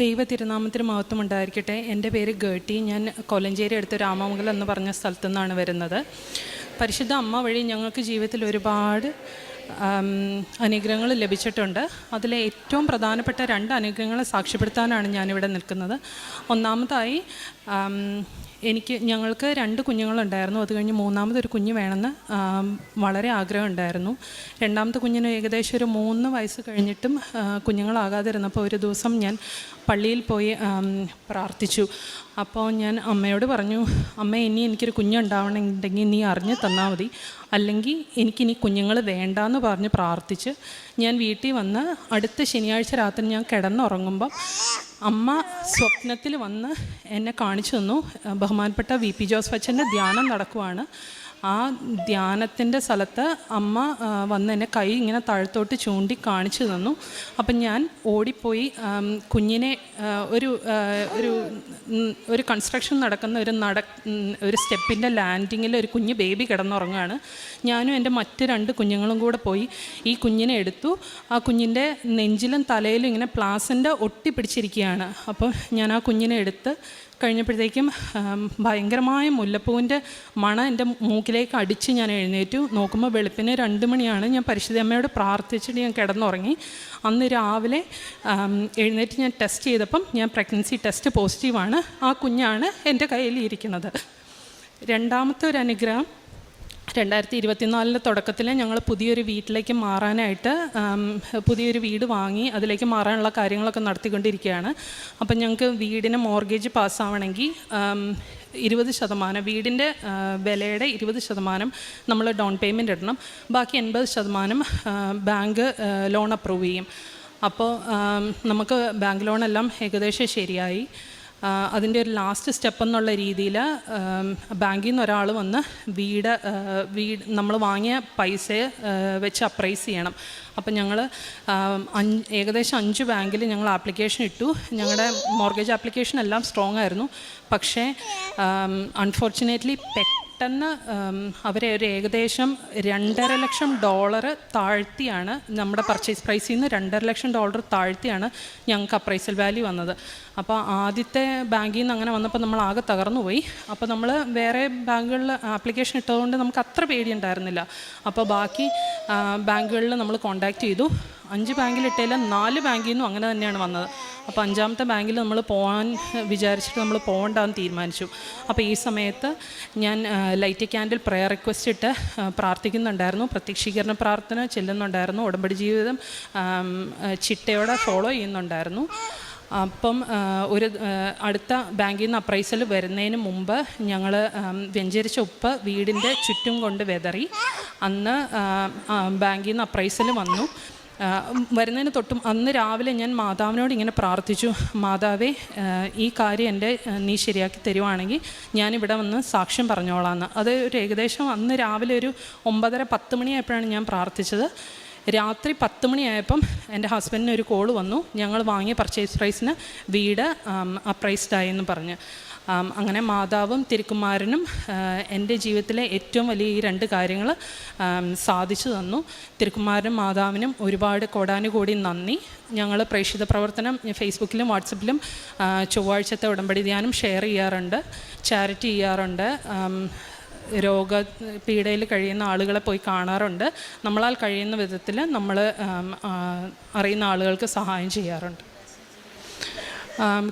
ദൈവ തിരുനാമത്തിന് മഹത്വം ഉണ്ടായിരിക്കട്ടെ. എൻ്റെ പേര് ഗേട്ടി. ഞാൻ കൊലഞ്ചേരി അടുത്ത് രാമമംഗലം എന്ന് പറഞ്ഞ സ്ഥലത്തു നിന്നാണ് വരുന്നത്. പരിശുദ്ധ അമ്മ വഴി ഞങ്ങൾക്ക് ജീവിതത്തിൽ ഒരുപാട് അനുഗ്രഹങ്ങൾ ലഭിച്ചിട്ടുണ്ട്. അതിലെ ഏറ്റവും പ്രധാനപ്പെട്ട 2 അനുഗ്രഹങ്ങളെ സാക്ഷ്യപ്പെടുത്താനാണ് ഞാനിവിടെ നിൽക്കുന്നത്. ഒന്നാമതായി ഞങ്ങൾക്ക് 2 കുഞ്ഞുങ്ങളുണ്ടായിരുന്നു. അത് കഴിഞ്ഞ് മൂന്നാമതൊരു കുഞ്ഞ് വേണമെന്ന് വളരെ ആഗ്രഹമുണ്ടായിരുന്നു. രണ്ടാമത്തെ കുഞ്ഞിന് ഏകദേശം ഒരു 3 വയസ്സ് കഴിഞ്ഞിട്ടും കുഞ്ഞുങ്ങളാകാതിരുന്നപ്പോൾ ഒരു ദിവസം ഞാൻ പള്ളിയിൽ പോയി പ്രാർത്ഥിച്ചു. അപ്പോൾ ഞാൻ അമ്മയോട് പറഞ്ഞു, അമ്മ ഇനി എനിക്കൊരു കുഞ്ഞുണ്ടാവണമെന്നുണ്ടെങ്കിൽ നീ അറിഞ്ഞു തന്നാൽ മതി, അല്ലെങ്കിൽ എനിക്കിനി കുഞ്ഞുങ്ങൾ വേണ്ടാന്ന് പറഞ്ഞ് പ്രാർത്ഥിച്ച് ഞാൻ വീട്ടിൽ വന്ന് അടുത്ത ശനിയാഴ്ച രാത്രി ഞാൻ കിടന്നുറങ്ങുമ്പം അമ്മ സ്വപ്നത്തിൽ വന്ന് എന്നെ കാണിച്ചു തന്നു. ബഹുമാനപ്പെട്ട VP ജോസഫ് അച്ഛൻ്റെ ധ്യാനം നടക്കുവാണ്. ആ ധ്യാനത്തിൻ്റെ സ്ഥലത്ത് അമ്മ വന്ന് എന്നെ കൈ ഇങ്ങനെ താഴത്തോട്ട് ചൂണ്ടി കാണിച്ചു തന്നു. അപ്പം ഞാൻ ഓടിപ്പോയി കുഞ്ഞിനെ ഒരു കൺസ്ട്രക്ഷൻ നടക്കുന്ന ഒരു സ്റ്റെപ്പിൻ്റെ ലാൻഡിങ്ങിൽ ഒരു കുഞ്ഞ് ബേബി കിടന്നുറങ്ങുകയാണ്. ഞാനും എൻ്റെ മറ്റ് 2 കുഞ്ഞുങ്ങളും കൂടെ പോയി ഈ കുഞ്ഞിനെ എടുത്തു. ആ കുഞ്ഞിൻ്റെ നെഞ്ചിലും തലയിലും ഇങ്ങനെ പ്ലാസൻ്റ് ഒട്ടിപ്പിടിച്ചിരിക്കുകയാണ്. അപ്പോൾ ഞാൻ ആ കുഞ്ഞിനെ എടുത്ത് കഴിഞ്ഞപ്പോഴത്തേക്കും ഭയങ്കരമായ മുല്ലപ്പൂവിൻ്റെ മണം എൻ്റെ മൂക്കിലേക്ക് അടിച്ച് ഞാൻ എഴുന്നേറ്റു. നോക്കുമ്പോൾ വെളുപ്പിന് 2 മണിയാണ്. ഞാൻ പരിശുദ്ധ അമ്മയോട് പ്രാർത്ഥിച്ചിട്ട് ഞാൻ കിടന്നുറങ്ങി. അന്ന് രാവിലെ എഴുന്നേറ്റ് ഞാൻ ടെസ്റ്റ് ചെയ്തപ്പം ഞാൻ പ്രഗ്നൻസി ടെസ്റ്റ് പോസിറ്റീവാണ്. ആ കുഞ്ഞാണ് എൻ്റെ കയ്യിൽ ഇരിക്കുന്നത്. രണ്ടാമത്തെ ഒരു അനുഗ്രഹം 2024 തുടക്കത്തിൽ ഞങ്ങൾ പുതിയൊരു വീട്ടിലേക്ക് മാറാനായിട്ട് പുതിയൊരു വീട് വാങ്ങി അതിലേക്ക് മാറാനുള്ള കാര്യങ്ങളൊക്കെ നടത്തിക്കൊണ്ടിരിക്കുകയാണ്. അപ്പം ഞങ്ങൾക്ക് വീടിന് മോർഗേജ് പാസ്സാവണമെങ്കിൽ 20% വീടിൻ്റെ വിലയുടെ 20% നമ്മൾ ഡൗൺ പേയ്മെൻറ്റ് ഇടണം. ബാക്കി 80% ബാങ്ക് ലോൺ അപ്രൂവ് ചെയ്യും. അപ്പോൾ നമുക്ക് ബാങ്ക് ലോണെല്ലാം ഏകദേശം ശരിയായി. അതിൻ്റെ ഒരു ലാസ്റ്റ് സ്റ്റെപ്പ് എന്നുള്ള രീതിയിൽ ബാങ്കിൽ നിന്ന് ഒരാൾ വന്ന് വീട് നമ്മൾ വാങ്ങിയ പൈസയെ വെച്ച് അപ്രൈസ് ചെയ്യണം. അപ്പം ഞങ്ങൾ ഏകദേശം 5 ബാങ്കിൽ ഞങ്ങൾ ആപ്ലിക്കേഷൻ ഇട്ടു. ഞങ്ങളുടെ മോർഗേജ് ആപ്ലിക്കേഷൻ എല്ലാം സ്ട്രോങ് ആയിരുന്നു. പക്ഷേ അൺഫോർച്ചുനേറ്റ്ലി പെട്ടെന്ന് അവരെ ഒരു ഏകദേശം $2.5 ലക്ഷം താഴ്ത്തിയാണ് നമ്മുടെ പർച്ചേസ് പ്രൈസിൽ നിന്ന് $2.5 ലക്ഷം താഴ്ത്തിയാണ് ഞങ്ങൾക്ക് അപ്രൈസൽ വാല്യൂ വന്നത്. അപ്പോൾ ആദ്യത്തെ ബാങ്കിൽ നിന്ന് അങ്ങനെ വന്നപ്പോൾ നമ്മൾ ആകെ തകർന്നു പോയി. അപ്പോൾ നമ്മൾ വേറെ ബാങ്കുകളിൽ ആപ്ലിക്കേഷൻ ഇട്ടതുകൊണ്ട് നമുക്ക് അത്ര പേടിയുണ്ടായിരുന്നില്ല. അപ്പോൾ ബാക്കി ബാങ്കുകളിൽ നമ്മൾ കോൺടാക്റ്റ് ചെയ്തു. 5 ബാങ്കിലിട്ടതിൽ 4 ബാങ്കിൽ നിന്നും അങ്ങനെ തന്നെയാണ് വന്നത്. അപ്പോൾ 5ാമത്തെ ബാങ്കിൽ നമ്മൾ പോകാൻ വിചാരിച്ചിട്ട് നമ്മൾ പോകണ്ടെന്ന് തീരുമാനിച്ചു. അപ്പോൾ ഈ സമയത്ത് ഞാൻ ലൈറ്റ് ക്യാൻഡിൽ പ്രയർ റിക്വസ്റ്റ് ഇട്ട് പ്രാർത്ഥിക്കുന്നുണ്ടായിരുന്നു. പ്രത്യക്ഷീകരണ പ്രാർത്ഥന ചെല്ലുന്നുണ്ടായിരുന്നു. ഉടമ്പടി ജീവിതം ചിട്ടയോടെ ഫോളോ ചെയ്യുന്നുണ്ടായിരുന്നു. അപ്പം അടുത്ത ബാങ്കിൽ നിന്ന് അപ്രൈസൽ വരുന്നതിന് മുമ്പ് ഞങ്ങൾ വെഞ്ചരിച്ച ഉപ്പ് വീടിൻ്റെ ചുറ്റും കൊണ്ട് വെതറി. അന്ന് ബാങ്കിൽ നിന്ന് അപ്രൈസൽ വന്നു. വരുന്നതിന് തൊട്ടും അന്ന് രാവിലെ ഞാൻ മാതാവിനോട് ഇങ്ങനെ പ്രാർത്ഥിച്ചു, മാതാവേ ഈ കാര്യം നീ ശരിയാക്കി തരുവാണെങ്കിൽ ഞാനിവിടെ വന്ന് സാക്ഷ്യം പറഞ്ഞോളാമെന്ന്. അത് ഒരു ഏകദേശം അന്ന് രാവിലെ ഒരു 9:30-10 മണിയായപ്പോഴാണ് ഞാൻ പ്രാർത്ഥിച്ചത്. രാത്രി 10 മണിയായപ്പം എൻ്റെ ഹസ്ബൻഡിന് ഒരു കോൾ വന്നു, ഞങ്ങൾ വാങ്ങിയ പർച്ചേസ് പ്രൈസിന് വീട് അപ്രൈസ്ഡായി എന്ന് പറഞ്ഞ്. അങ്ങനെ മാതാവും തിരുക്കുമാരനും എൻ്റെ ജീവിതത്തിലെ ഏറ്റവും വലിയ ഈ 2 കാര്യങ്ങൾ സാധിച്ചു തന്നു. തിരുക്കുമാരനും മാതാവിനും ഒരുപാട് കോടാനുകോടി നന്ദി. ഞങ്ങൾ പ്രേക്ഷിത പ്രവർത്തനം ഫേസ്ബുക്കിലും വാട്സപ്പിലും ചൊവ്വാഴ്ചത്തെ ഉടമ്പടി ധ്യാനം ഷെയർ ചെയ്യാറുണ്ട്, ചാരിറ്റി ചെയ്യാറുണ്ട്, രോഗപീഡയിൽ കഴിയുന്ന ആളുകളെ പോയി കാണാറുണ്ട്. നമ്മളാൽ കഴിയുന്ന വിധത്തിൽ നമ്മൾ അറിയുന്ന ആളുകൾക്ക് സഹായം ചെയ്യാറുണ്ട്.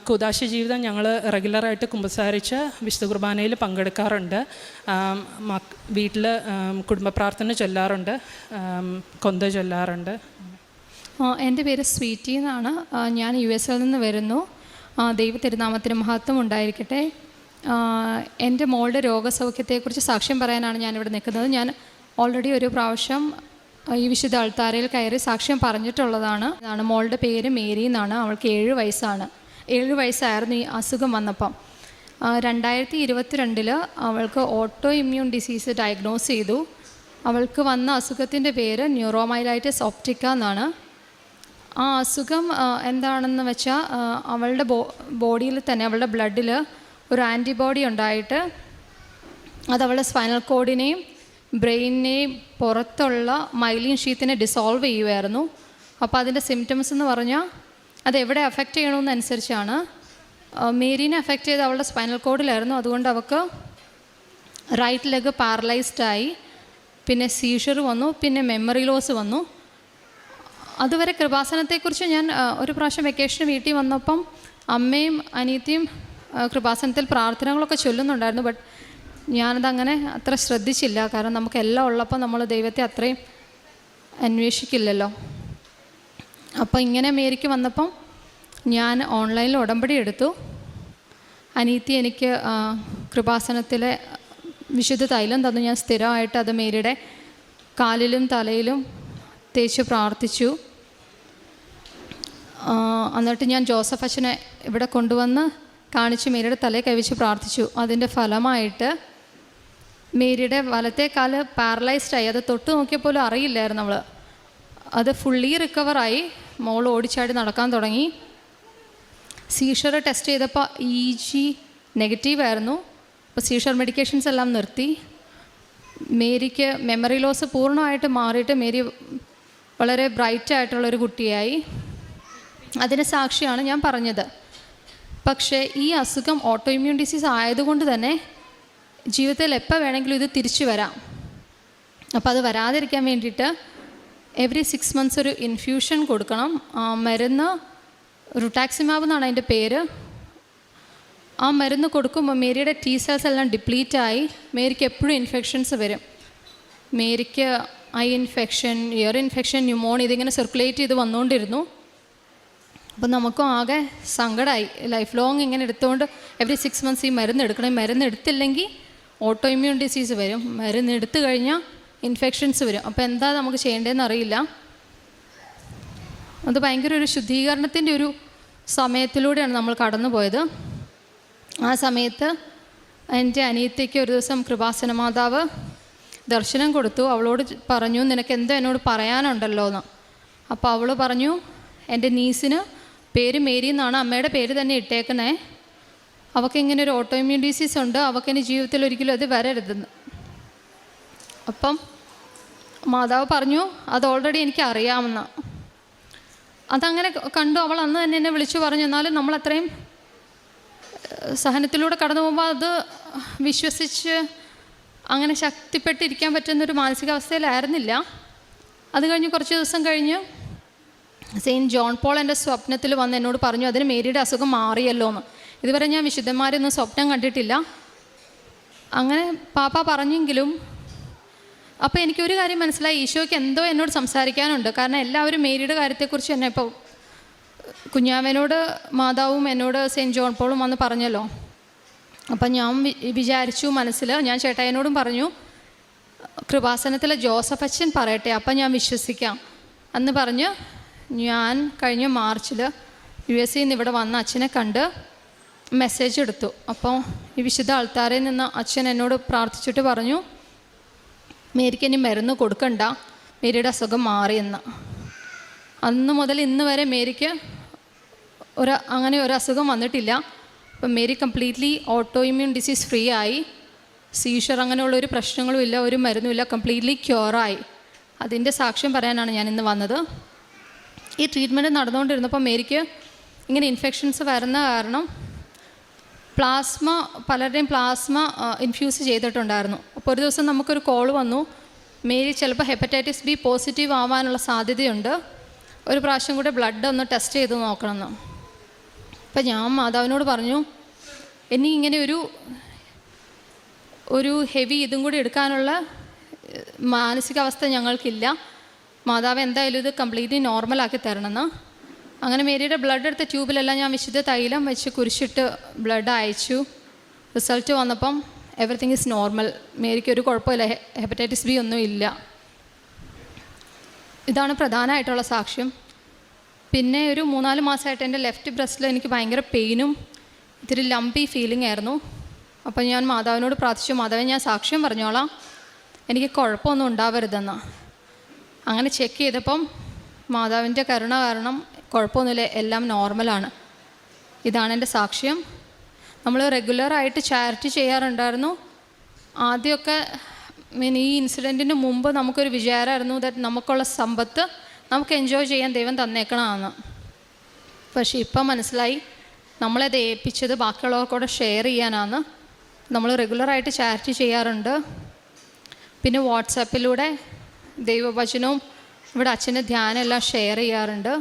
കൂദാശ ജീവിതം ഞങ്ങൾ റെഗുലറായിട്ട് കുമ്പസാരിച്ച് വിശുദ്ധ കുർബാനയിൽ പങ്കെടുക്കാറുണ്ട്. വീട്ടിൽ കുടുംബ പ്രാർത്ഥന ചൊല്ലാറുണ്ട്, കൊന്ത ചൊല്ലാറുണ്ട്. എൻ്റെ പേര് സ്വീറ്റി എന്നാണ്. ഞാൻ USA നിന്ന് വരുന്നു. ദൈവ തിരുനാമത്തിന് മഹത്വം ഉണ്ടായിരിക്കട്ടെ. എൻ്റെ മോളുടെ രോഗസൗഖ്യത്തെക്കുറിച്ച് സാക്ഷ്യം പറയാനാണ് ഞാനിവിടെ നിൽക്കുന്നത്. ഞാൻ ഓൾറെഡി ഒരു പ്രാവശ്യം ഈ വിശുദ്ധ അൾത്താരയിൽ കയറി സാക്ഷ്യം പറഞ്ഞിട്ടുള്ളതാണ്. മോളുടെ പേര് മേരി എന്നാണ്. അവൾക്ക് 7 വയസ്സാണ്. 7 വയസ്സായിരുന്നു ഈ അസുഖം വന്നപ്പം. 2022 അവൾക്ക് ഓട്ടോ ഇമ്മ്യൂൺ ഡിസീസ് ഡയഗ്നോസ് ചെയ്തു. അവൾക്ക് വന്ന അസുഖത്തിൻ്റെ പേര് ന്യൂറോമൈലൈറ്റിസ് ഒപ്റ്റിക്ക എന്നാണ്. ആ അസുഖം എന്താണെന്ന് വെച്ചാൽ അവളുടെ ബോഡിയിൽ തന്നെ അവളുടെ ബ്ലഡിൽ ഒരു ആൻറ്റിബോഡി ഉണ്ടായിട്ട് അത് അവളുടെ സ്പൈനൽ കോഡിനെയും ബ്രെയിനിനെയും പുറത്തുള്ള മൈലിൻ ഷീത്തിനെ ഡിസോൾവ് ചെയ്യുമായിരുന്നു. അപ്പോൾ അതിൻ്റെ സിംറ്റംസ് എന്ന് പറഞ്ഞാൽ അതെവിടെ അഫക്റ്റ് ചെയ്യണമെന്നനുസരിച്ചാണ്. മേരീനെ അഫക്റ്റ് ചെയ്ത് അവളുടെ സ്പൈനൽ കോഡിലായിരുന്നു. അതുകൊണ്ട് അവൾക്ക് റൈറ്റ് ലെഗ് പാരലൈസ്ഡായി, പിന്നെ സീഷർ വന്നു, പിന്നെ മെമ്മറി ലോസ് വന്നു. അതുവരെ കൃപാസനത്തെക്കുറിച്ച് ഞാൻ ഒരു പ്രാവശ്യം വെക്കേഷന് വീട്ടിൽ വന്നപ്പം അമ്മയും അനിയത്തിയും കൃപാസനത്തിൽ പ്രാർത്ഥനകളൊക്കെ ചൊല്ലുന്നുണ്ടായിരുന്നു. ബട്ട് ഞാനതങ്ങനെ അത്ര ശ്രദ്ധിച്ചില്ല. കാരണം നമുക്കെല്ലാം ഉള്ളപ്പോൾ നമ്മൾ ദൈവത്തെ അത്രയും അന്വേഷിക്കില്ലല്ലോ. അപ്പോൾ ഇങ്ങനെ മേരിക്ക് വന്നപ്പം ഞാൻ ഓൺലൈനിൽ ഉടമ്പടി എടുത്തു. അനീത്തി എനിക്ക് കൃപാസനത്തിലെ വിശുദ്ധ തൈലം തന്നു. ഞാൻ സ്ഥിരമായിട്ട് അത് മേരിയുടെ കാലിലും തലയിലും തേച്ച് പ്രാർത്ഥിച്ചു. എന്നിട്ട് ഞാൻ ജോസഫ് അച്ഛനെ ഇവിടെ കൊണ്ടുവന്ന് കാണിച്ച് മേരിയുടെ തലയെ കൈവച്ച് പ്രാർത്ഥിച്ചു. അതിൻ്റെ ഫലമായിട്ട് മേരിയുടെ വലത്തെ കാല് പാരലൈസ്ഡായി. അത് തൊട്ട് നോക്കിയപ്പോലും അറിയില്ലായിരുന്നു നമ്മൾ. അത് ഫുള്ളി റിക്കവറായി. മോൾ ഓടിച്ചാടി നടക്കാൻ തുടങ്ങി. സീഷർ ടെസ്റ്റ് ചെയ്തപ്പോൾ EG നെഗറ്റീവായിരുന്നു. അപ്പോൾ സീഷർ മെഡിക്കേഷൻസ് എല്ലാം നിർത്തി. മേരിക്ക് മെമ്മറി ലോസ് പൂർണ്ണമായിട്ട് മാറിയിട്ട് മേരി വളരെ ബ്രൈറ്റായിട്ടുള്ളൊരു കുട്ടിയായി. അതിന് സാക്ഷിയാണ് ഞാൻ പറഞ്ഞത്. പക്ഷേ ഈ അസുഖം ഓട്ടോ ഇമ്മ്യൂൺ ഡിസീസ് ആയതുകൊണ്ട് തന്നെ ജീവിതത്തിൽ എപ്പോൾ വേണമെങ്കിലും ഇത് തിരിച്ചു വരാം. അപ്പോൾ അത് വരാതിരിക്കാൻ വേണ്ടിയിട്ട് എവറി 6 months ഒരു ഇൻഫ്യൂഷൻ കൊടുക്കണം. മരുന്ന് റുട്ടാക്സിമാബ് എന്നാണ് അതിൻ്റെ പേര്. ആ മരുന്ന് കൊടുക്കുമ്പോൾ മേരിയുടെ T cells എല്ലാം ഡിപ്ലീറ്റായി. മേരിക്ക് എപ്പോഴും ഇൻഫെക്ഷൻസ് വരും. മേരിക്ക് eye infection, ear infection, pneumonia ഇതിങ്ങനെ സർക്കുലേറ്റ് ചെയ്ത് വന്നുകൊണ്ടിരുന്നു. അപ്പോൾ നമുക്കും ആകെ സങ്കടമായി. ലൈഫ് ലോങ് ഇങ്ങനെ എടുത്തുകൊണ്ട് എവറി 6 months ഈ മരുന്ന് എടുക്കണം. മരുന്ന് എടുത്തില്ലെങ്കിൽ ഓട്ടോ ഇമ്മ്യൂൺ ഡിസീസ് വരും. മരുന്ന് എടുത്തു കഴിഞ്ഞാൽ ഇൻഫെക്ഷൻസ് വരും. അപ്പോൾ എന്താ നമുക്ക് ചെയ്യേണ്ടതെന്ന് അറിയില്ല. അത് ഭയങ്കര ഒരു ശുദ്ധീകരണത്തിൻ്റെ ഒരു സമയത്തിലൂടെയാണ് നമ്മൾ കടന്നു പോയത്. ആ സമയത്ത് എൻ്റെ അനിയത്തിക്ക് ഒരു ദിവസം കൃപാസന മാതാവ് ദർശനം കൊടുത്തു. അവളോട് പറഞ്ഞു, നിനക്ക് എന്തോ എന്നോട് പറയാനുണ്ടല്ലോ എന്ന്. അപ്പോൾ അവൾ പറഞ്ഞു, എൻ്റെ നീസിന് പേര് മേരി എന്നാണ്, അമ്മയുടെ പേര് തന്നെ ഇട്ടേക്കണേ. അവൾക്കിങ്ങനെ ഒരു ഓട്ടോ ഇമ്മ്യൂൺ ഡിസീസ് ഉണ്ട്, അവൾക്കിനി ജീവിതത്തിൽ ഒരിക്കലും അത് വരരുതെന്ന്. അപ്പം മാതാവ് പറഞ്ഞു, അത് ഓൾറെഡി എനിക്ക് അറിയാമെന്ന്. അതങ്ങനെ കണ്ടു. അവൾ അന്ന് തന്നെ എന്നെ വിളിച്ചു പറഞ്ഞു. എന്നാലും നമ്മൾ അത്രയും സഹനത്തിലൂടെ കടന്നു പോകുമ്പോൾ അത് വിശ്വസിച്ച് അങ്ങനെ ശക്തിപ്പെട്ടിരിക്കാൻ പറ്റുന്നൊരു മാനസികാവസ്ഥയിലായിരുന്നില്ല. അത് കഴിഞ്ഞ് കുറച്ച് ദിവസം കഴിഞ്ഞ് സെയിൻറ്റ് ജോൺ പോൾ എൻ്റെ സ്വപ്നത്തിൽ വന്ന് എന്നോട് പറഞ്ഞു, അതിന് മേരിയുടെ അസുഖം മാറിയല്ലോ എന്ന്. ഇതുവരെ ഞാൻ വിശുദ്ധന്മാരൊന്നും സ്വപ്നം കണ്ടിട്ടില്ല. അങ്ങനെ പാപ്പ പറഞ്ഞെങ്കിലും അപ്പോൾ എനിക്കൊരു കാര്യം മനസ്സിലായി, ഈശോയ്ക്ക് എന്തോ എന്നോട് സംസാരിക്കാനുണ്ട്. കാരണം എല്ലാവരും മേരിയുടെ കാര്യത്തെക്കുറിച്ച് തന്നെ ഇപ്പോൾ കുഞ്ഞാവനോട് മാതാവും എന്നോട് സെയിൻറ്റ് ജോൺ പോളും വന്ന് പറഞ്ഞല്ലോ. അപ്പം ഞാൻ വിചാരിച്ചു മനസ്സിൽ, ഞാൻ ചേട്ടായിനോടും പറഞ്ഞു, കൃപാസനത്തിലെ ജോസഫ് അച്ഛൻ പറയട്ടെ, അപ്പം ഞാൻ വിശ്വസിക്കാം എന്ന് പറഞ്ഞ് ഞാൻ കഴിഞ്ഞ മാർച്ചിൽ USA നിന്ന് ഇവിടെ വന്ന അച്ഛനെ കണ്ട് മെസ്സേജ് എടുത്തു. അപ്പോൾ ഈ വിശുദ്ധ ആൾത്താരയിൽ നിന്ന് അച്ഛൻ എന്നോട് പ്രാർത്ഥിച്ചിട്ട് പറഞ്ഞു, മേരിക്ക് ഇനി മരുന്ന് കൊടുക്കണ്ട, മേരിയുടെ അസുഖം മാറിയെന്ന്. അന്ന് മുതൽ ഇന്ന് വരെ മേരിക്ക് അങ്ങനെ ഒരു അസുഖം വന്നിട്ടില്ല. അപ്പം Mary completely auto immune disease free ആയി. സീഷർ അങ്ങനെയുള്ളൊരു പ്രശ്നങ്ങളും ഇല്ല, ഒരു മരുന്നുമില്ല, കംപ്ലീറ്റ്ലി ക്യൂറായി. അതിൻ്റെ സാക്ഷ്യം പറയാനാണ് ഞാൻ ഇന്ന് വന്നത്. ഈ ട്രീറ്റ്മെൻറ്റ് നടന്നുകൊണ്ടിരുന്നപ്പോൾ മേരിക്ക് ഇങ്ങനെ ഇൻഫെക്ഷൻസ് വരുന്ന കാരണം പലരുടെയും പ്ലാസ്മ ഇൻഫ്യൂസ് ചെയ്തിട്ടുണ്ടായിരുന്നു. അപ്പോൾ ഒരു ദിവസം നമുക്കൊരു കോൾ വന്നു, മേരി ചിലപ്പോൾ ഹെപ്പറ്റൈറ്റിസ് B പോസിറ്റീവ് ആവാനുള്ള സാധ്യതയുണ്ട്, ഒരു പ്രാവശ്യം കൂടെ ബ്ലഡ് ഒന്ന് ടെസ്റ്റ് ചെയ്ത് നോക്കണമെന്ന്. അപ്പോൾ ഞാൻ മാതാവിനോട് പറഞ്ഞു, ഇനി ഇങ്ങനെ ഒരു ഹെവി ഇതും കൂടി എടുക്കാനുള്ള മാനസികാവസ്ഥ ഞങ്ങൾക്കില്ല. മാതാവ് എന്തായാലും ഇത് കംപ്ലീറ്റ്ലി നോർമലാക്കി തരണമെന്ന്. അങ്ങനെ മേരിയുടെ ബ്ലഡ് എടുത്ത ട്യൂബിലെല്ലാം ഞാൻ വിശുദ്ധ തൈലം വെച്ച് കുരിശിട്ട് ബ്ലഡ് അയച്ചു. റിസൾട്ട് വന്നപ്പം എവറിത്തിങ് ഈസ് നോർമൽ. മേരിക്ക് ഒരു കുഴപ്പമില്ല, ഹെപ്പറ്റൈറ്റിസ് B ഒന്നും ഇല്ല. ഇതാണ് പ്രധാനമായിട്ടുള്ള സാക്ഷ്യം. പിന്നെ ഒരു 3-4 മാസമായിട്ട് എൻ്റെ ലെഫ്റ്റ് ബ്രസ്റ്റിൽ എനിക്ക് ഭയങ്കര പെയിനും ഇത്തിരി ലംപി ഫീലിംഗ് ആയിരുന്നു. അപ്പം ഞാൻ മാതാവിനോട് പ്രാർത്ഥിച്ചു, മാതാവേ ഞാൻ സാക്ഷ്യം പറഞ്ഞോളാം, എനിക്ക് കുഴപ്പമൊന്നും ഉണ്ടാവരുതെന്ന്. അങ്ങനെ ചെക്ക് ചെയ്തപ്പം മാതാവിൻ്റെ കരുണ കാരണം കുഴപ്പമൊന്നുമില്ല, എല്ലാം നോർമലാണ്. ഇതാണ് എൻ്റെ സാക്ഷ്യം. നമ്മൾ റെഗുലറായിട്ട് ചാരിറ്റി ചെയ്യാറുണ്ടായിരുന്നു. ആദ്യമൊക്കെ ഈ ഇൻസിഡൻറ്റിന് മുമ്പ് നമുക്കൊരു വിചാരമായിരുന്നു ദാറ്റ് നമുക്കുള്ള സമ്പത്ത് നമുക്ക് എൻജോയ് ചെയ്യാൻ ദൈവം തന്നേക്കണമെന്ന്. പക്ഷേ ഇപ്പം മനസ്സിലായി നമ്മളത് ഏൽപ്പിച്ചത് ബാക്കിയുള്ളവർക്കൂടെ ഷെയർ ചെയ്യാനാണ്. നമ്മൾ റെഗുലറായിട്ട് ചാരിറ്റി ചെയ്യാറുണ്ട്. പിന്നെ വാട്സാപ്പിലൂടെ ദൈവവചനവും ഇവിടെ അച്ഛൻ്റെ ധ്യാനം എല്ലാം ഷെയർ ചെയ്യാറുണ്ട്.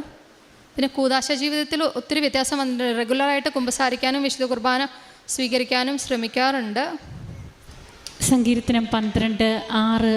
പിന്നെ കൂദാശ ജീവിതത്തിൽ ഒത്തിരി വ്യത്യാസം വന്നിട്ടുണ്ട്. റെഗുലറായിട്ട് കുമ്പസാരിക്കാനും വിശുദ്ധ കുർബാന സ്വീകരിക്കാനും ശ്രമിക്കാറുണ്ട്. സങ്കീർത്തനം 12:6